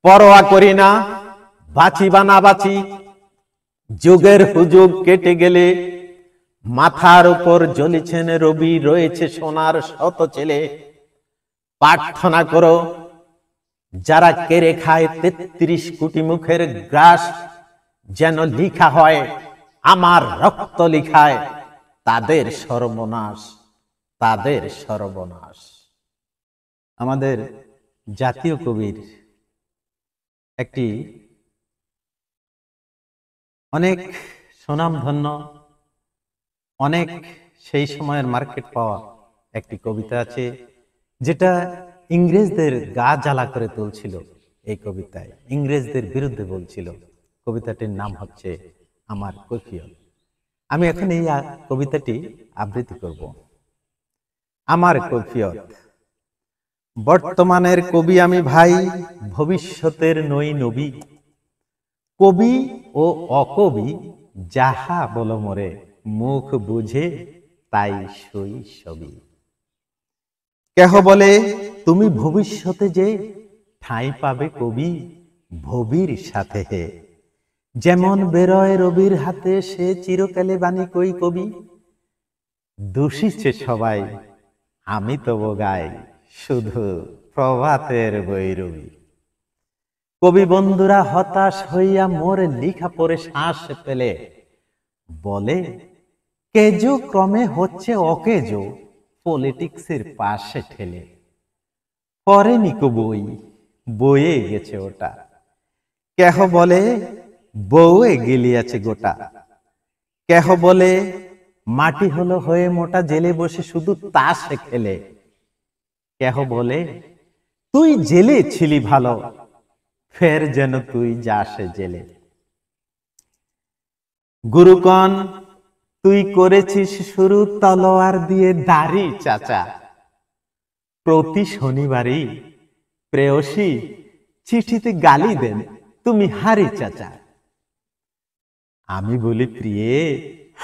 পরোয়া করি না বাঁচি বা না বাঁচি, যুগের হুজুগ কেটে গেলে মাথার উপর জ্বলিছেন রবি, রয়েছে সোনার শত ছেলে। প্রার্থনা করো যারা কেড়ে খায় ৩৩ কোটি মুখের গ্রাস, যেন লিখা হয় আমার রক্ত লিখায় তাদের সর্বনাশ, তাদের সর্বনাশ। আমাদের জাতীয় কবির একটি অনেক সুনামধন্য, অনেক সেই সময়ের মার্কেট পাওয়া একটি কবিতা আছে, যেটা ইংরেজদের গা জ্বালা করে তুলছিল। এই কবিতায় ইংরেজদের বিরুদ্ধে বলছিল। কবিতাটির নাম হচ্ছে আমার কৈফিয়ত। আমি এখন এই কবিতাটি আবৃত্তি করব। আমার কৈফিয়ত। বর্তমানের কবি আমি ভাই, ভবিষ্যতের নই নবী। কবি ও অকবি যাহা বলো মোরে, মুখ বুঝে তাই সই সবই। কেহ বলে তুমি ভবিষ্যতে যে ঠাঁই পাবে কবি ভবির সাথে হে, যেমন বেরোয় রবির হাতে সে চিরকালে বাণী কই কবি। দূষিছে সবাই আমি তবু গাই শুধু প্রভাতের বৈরবী। কবি বন্ধুরা হতাশ হইয়া মোর লিখা পড়ে শ্বাস পেলে বলে কেজো ক্রমে হচ্ছে অকেজো, পলিটিক্সের পাশে ঠেলে। পরে নিকো বই বইয়ে গেছে ওটা, কেহ বলে বউয়ে গেলিয়াছে গোটা। কেহ বলে মাটি হলো হয়ে মোটা, জেলে বসে শুধু তাস খেলে। কেহ বলে তুই জেলে ছিলি ভালো, ফের যেন তুই যাস জেলে। গুরুকণ তুই করেছিস শুরু তলোয়ার দিয়ে দাড়ি চাচা, প্রতি শনিবারই প্রেয়সী চিঠিতে গালি দেন তুমি হারি চাচা। আমি বলি প্রিয়ে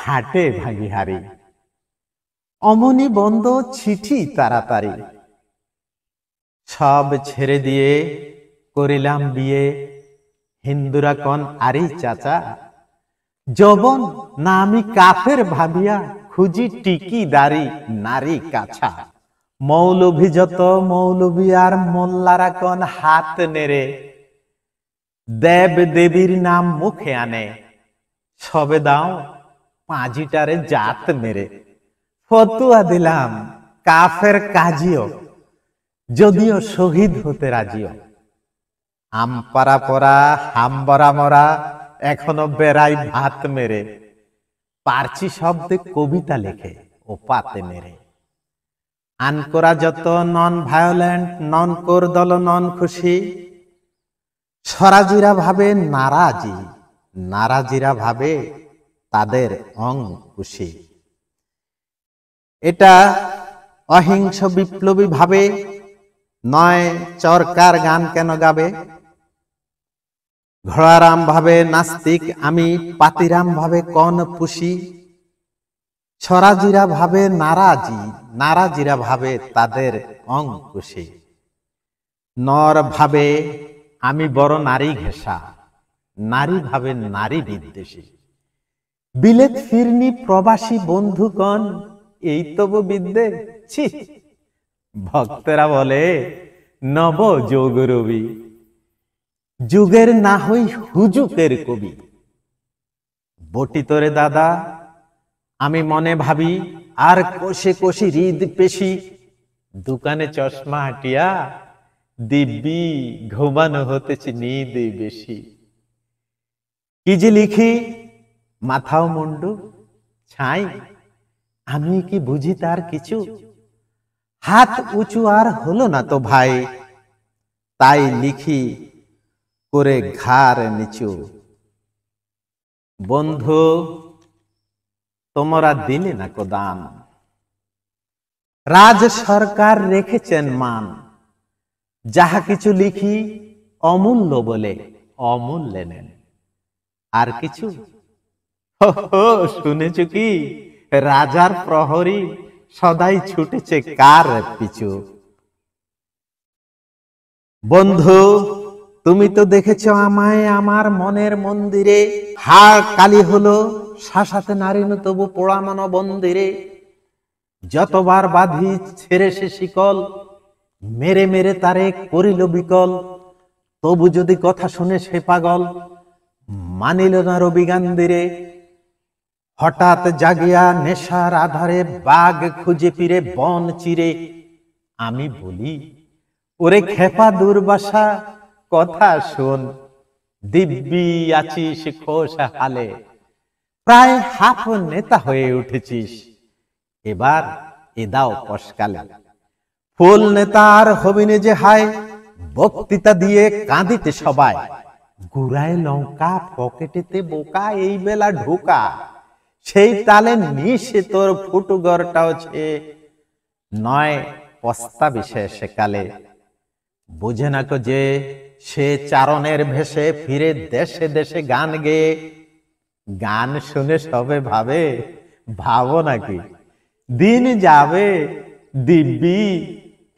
হাটে ভাগি হারি, অমনি বন্ধ চিঠি তাড়াতাড়ি। সব ছেড়ে দিয়ে করিলাম বিয়ে, হিন্দুরা কন আরে চাচা। যৌবন না আমি কাফের ভাবিয়া খুঁজি টিকি দাড়ি নারী কাছা। মৌলভী যত মৌলভী আর মোল্লারা কন হাত নেড়ে, দেব দেবীর নাম মুখে আনে, সবে দাও পাঁজিটারে জাত মেরে। ফতুয়া দিলাম কাফের কাজিও, যদিও শহীদ হতে রাজিও। আমপারা পরা হামবরা মরা এখনো বেড়াই ভাত মেরে, পারছি শব্দে কবিতা লেখে ও পাতে মেরে। আনকোরা যত নন ভায়োলেন্ট, নন কোর দল নন খুশি। স্বরাজিরা ভাবে নারাজি, নারাজিরা ভাবে তাদের অঙ্কুশি। এটা অহিংস বিপ্লবী ভাবে নয় চরকার গান কেন গাবে। ঘোড়ারাম ভাবে নাস্তিক আমি, পাতিরাম ভাবে কন পুষি। স্বরাজিরা ভাবে নারাজি, নারাজিরা ভাবে তাদের অঙ্কুশি। নর ভাবে আমি বড় নারী ঘেঁষা, নারী ভাবে নারী বিদ্বেষী। বিলেত ফিরনি প্রবাসী বন্ধুগণ এই তবু বিদ্যে ছি। ভক্তরা বলে নব যোগ রবি, যুগের না হই হুজুকের কবি। বটি তোরে দাদা আমি মনে ভাবি, আর কোষে কোষে হৃদ পেশি। দোকানে চশমা হাটিয়া দিব্যি ঘুমানো হতেছে নিদ বেশি। কি যে লিখি মাথাও মুন্ডু ছাই, আমি কি বুঝি তার কিছু। হাত উঁচু আর হলো না তো ভাই, তাই লিখি করে ঘাড় নিচু। বন্ধু তোমরা দিলে না কো দান, রাজ সরকার রেখেছেন মান। যাহা কিছু লিখি অমূল্য বলে অমূল্যে নেন। আর কিছু শুনেছ কি, রাজার প্রহরী সদাই ছুটেছে কার পিছু। বন্ধু তুমি তো দেখেছ আমায় আমার মনের মন্দিরে, হাড় কালি হলো শাসাতে নারিনু তবু পোড়ামানো বন্দিরে। যতবার বাঁধি ছেড়ে সে শিকল, মেরে মেরে তারে করিল বিকল। তবু যদি কথা শুনে সে পাগল, মানিল না রবিগান্দিরে। হঠাৎ জাগিয়া নেশার আধারে বাঘ খুঁজে ফিরে বন চিরে। আমি বলি, ওরে খেপা দুর্বাসা কথা শোন, দিব্যি আছিস খোশ হালে, প্রায় হাফ নেতা হয়ে উঠেছিস, এবার এ দাও কসকালে। ফুল নেতা আর হবিনে যে হায়, বক্তৃতা দিয়ে কাঁদিতে সবাই। গুড়ায় লঙ্কা পকেটেতে বোকা, এই বেলা ঢোকা, সেই তালে নিশে তোর ফুটুগরটাও ছে নয় পস্তাবি শেষে কালে। বুঝে না কো যে সে চারণের ভেসে ফিরে দেশে দেশে গান গেয়ে। গান শুনে সবে ভাবে, ভাবো নাকি দিন যাবে দিব্যি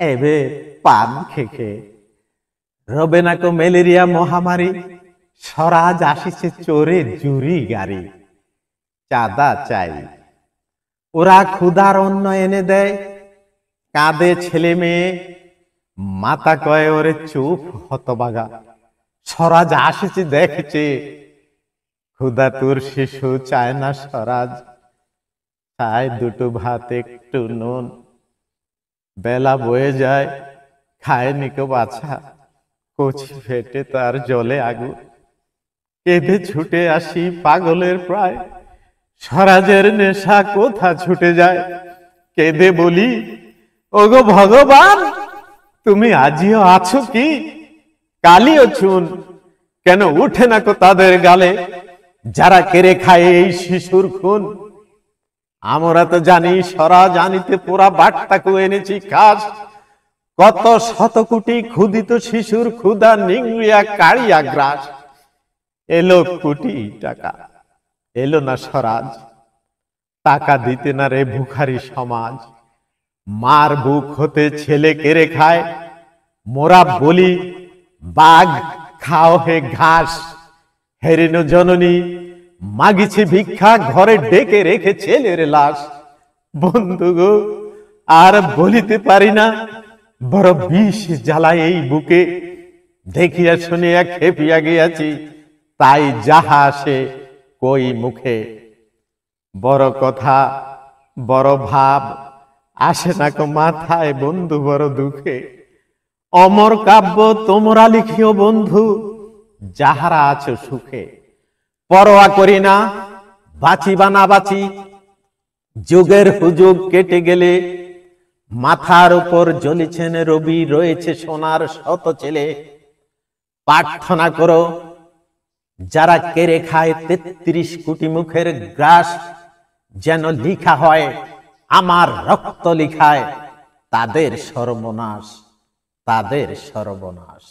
এবে পান খেখে। রবে না কো ম্যালেরিয়া মহামারী, স্বরাজ আসিছে চোরে জুরি গাড়ি। চাঁদা চাই, ওরা ক্ষুধার অন্ন এনে দেয়, কাঁদে ছেলে মেয়ে, মাতা কয় ওরে চুপ হতবাগা। স্বরাজ আসিছে দেখছে, ক্ষুধা তোর শিশু চায় না স্বরাজ, চায় দুটো ভাত একটু নুন। বেলা বয়ে যায়, খায় নিকো বাছা, কচি ফেটে তার জলে আগুন। কেঁদে ছুটে আসি পাগলের প্রায়, স্বরাজের নেশা কোথা ছুটে যায়। কেঁদে বলি, ওগো ভগবান, তুমি আজিও আছো কি? কালিও চুন কেন উঠে না কো তাদের গালে, যারা কেড়ে খায় এই শিশুর খুন। আমরা তো জানি স্বরাজ আনিতে পোড়া বাট্টাকে এনেছি কাজ। কত শত কোটি ক্ষুদিত শিশুর ক্ষুধা নিংড়িয়া কাড়িয়া গ্রাস। এলো কোটি টাকা, এলো না স্বরাজ, টাকা দিতে না রে ভিখারি সমাজ। মার বুক হতে ছেলে কেড়ে খায়, মোরা বলি বাঘ খাও হে ঘাস। হেরিন জননী মাগিছে ভিক্ষা, ঘরে ডেকে রেখে ছেলের লাশ। বন্ধু গো আর বলিতে পারি না, বড় বিষ জ্বালায় এই বুকে। দেখিয়া শুনিয়া খেপিয়া গিয়াছি, তাই যাহা আসে কই মুখে। বড় কথা বড় ভাব আসে না কো মাথায় বন্ধু বড় দুঃখে। অমর কাব্য তোমরা লিখিও বন্ধু, যাহারা আছো সুখে। পরোয়া করি না বাঁচি বা না বাঁচি, যুগের হুজুগ কেটে গেলে। মাথার উপর জ্বলিছেন রবি, রয়েছে সোনার শত ছেলে। প্রার্থনা করো যারা কেড়ে খায় ৩৩ কোটি মুখের গ্রাস, যেন লিখা হয় আমার রক্ত লিখায় তাদের সর্বনাশ, তাদের সর্বনাশ।